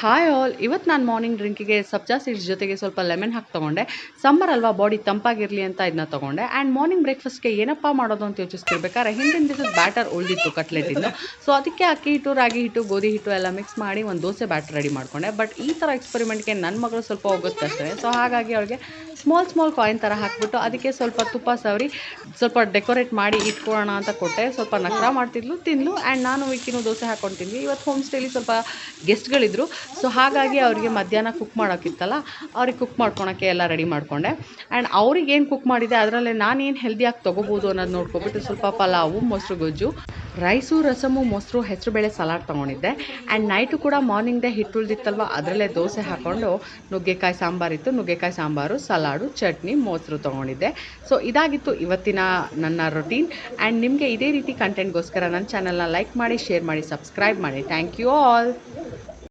Hi all, ಇವತ್ತು ನಾನು morning ಡ್ರಿಂಕಿಗೆ ಸಬ್ಜಾ seeds ಜೊತೆಗೆ ಸ್ವಲ್ಪ ಲೆಮನ್ ಹಾಕಿ ತೊಗೊಂಡೆ. ಸಮ್ಮರ್ ಅಲ್ವಾ, ಬಾಡಿ ತಂಪಾಗಿರಲಿ ಅಂತ ಇದನ್ನ ತೊಗೊಂಡೆ. ಆ್ಯಂಡ್ ಮಾರ್ನಿಂಗ್ ಬ್ರೇಕ್ಫಾಸ್ಟ್ಗೆ ಏನಪ್ಪ ಮಾಡೋದು ಅಂತ ಯೋಚಿಸ್ತಿರ್ಬೇಕಾದ್ರೆ ಹಿಂದಿನ ದಿವಸದ ಬ್ಯಾಟರ್ ಉಳಿದಿತ್ತು ಕಟ್ಲೆಟಿಂದು. ಸೊ ಅದಕ್ಕೆ ಅಕ್ಕಿ ಹಿಟ್ಟು, ರಾಗಿ ಹಿಟ್ಟು, ಗೋಧಿ ಹಿಟ್ಟು ಎಲ್ಲ ಮಿಕ್ಸ್ ಮಾಡಿ ಒಂದು ದೋಸೆ ಬ್ಯಾಟರ್ ರೆಡಿ ಮಾಡ್ಕೊಂಡೆ. ಬಟ್ ಈ ಥರ ಎಕ್ಸ್ಪೆರಿಮೆಂಟ್ಗೆ ನನ್ನ ಮಗಳು ಸ್ವಲ್ಪ ಹೋಗುತ್ತೆ ಅಷ್ಟೇ. ಸೊ ಹಾಗಾಗಿ ಅವಳಿಗೆ ಸ್ಮಾಲ್ ಕಾಯಿನ್ ಥರ ಹಾಕ್ಬಿಟ್ಟು ಅದಕ್ಕೆ ಸ್ವಲ್ಪ ತುಪ್ಪ ಸವರಿ ಸ್ವಲ್ಪ ಡೆಕೋರೇಟ್ ಮಾಡಿ ಇಟ್ಕೊಳ್ಳೋಣ ಅಂತ ಕೊಟ್ಟೆ. ಸ್ವಲ್ಪ ನಖರ ಮಾಡ್ತಿದ್ಲು, ತಿಂದ್ಲು. ಆ್ಯಂಡ್ ನಾನು ವಿಕಿನೂ ದೋಸೆ ಹಾಕ್ಕೊಂಡು ತಿಂದ್ವಿ. ಇವತ್ತು ಹೋಮ್ ಸ್ಟೇಲಿ ಸ್ವಲ್ಪ ಗೆಸ್ಟ್ಗಳಿದ್ರು. ಸೊ ಹಾಗಾಗಿ ಅವರಿಗೆ ಮಧ್ಯಾಹ್ನ ಕುಕ್ ಮಾಡೋಕ್ಕಿತ್ತಲ್ಲ, ಅವ್ರಿಗೆ ಕುಕ್ ಮಾಡ್ಕೊಳಕ್ಕೆ ಎಲ್ಲ ರೆಡಿ ಮಾಡಿಕೊಂಡೆ. ಆ್ಯಂಡ್ ಅವ್ರಿಗೆ ಏನು ಕುಕ್ ಮಾಡಿದೆ ಅದರಲ್ಲೇ ನಾನೇನು ಹೆಲ್ದಿಯಾಗಿ ತೊಗೋಬೋದು ಅನ್ನೋದು ನೋಡ್ಕೊಬಿಟ್ಟು ಸ್ವಲ್ಪ ಪಲಾವು, ಮೊಸರು ಗೊಜ್ಜು, ರೈಸು, ರಸಮು, ಮೊಸರು, ಹೆಸರುಬೇಳೆ ಸಲಾಡ್ ತೊಗೊಂಡಿದ್ದೆ. ಆ್ಯಂಡ್ ನೈಟು ಕೂಡ ಮಾರ್ನಿಂಗ್ದೇ ಹಿಟ್ಟು ಉಳಿದಿತ್ತಲ್ವ, ಅದರಲ್ಲೇ ದೋಸೆ ಹಾಕ್ಕೊಂಡು ನುಗ್ಗೆಕಾಯಿ ಸಾಂಬಾರಿತ್ತು, ನುಗ್ಗೆಕಾಯಿ ಸಾಂಬಾರು, ಸಲಾಡು, ಚಟ್ನಿ, ಮೊಸರು ತೊಗೊಂಡಿದ್ದೆ. ಸೊ ಇದಾಗಿತ್ತು ಇವತ್ತಿನ ನನ್ನ ರೊಟೀನ್. ಆ್ಯಂಡ್ ನಿಮಗೆ ಇದೇ ರೀತಿ ಕಂಟೆಂಟ್ಗೋಸ್ಕರ ನನ್ನ ಚಾನಲ್ನ ಲೈಕ್ ಮಾಡಿ, ಶೇರ್ ಮಾಡಿ, ಸಬ್ಸ್ಕ್ರೈಬ್ ಮಾಡಿ. Thank you all.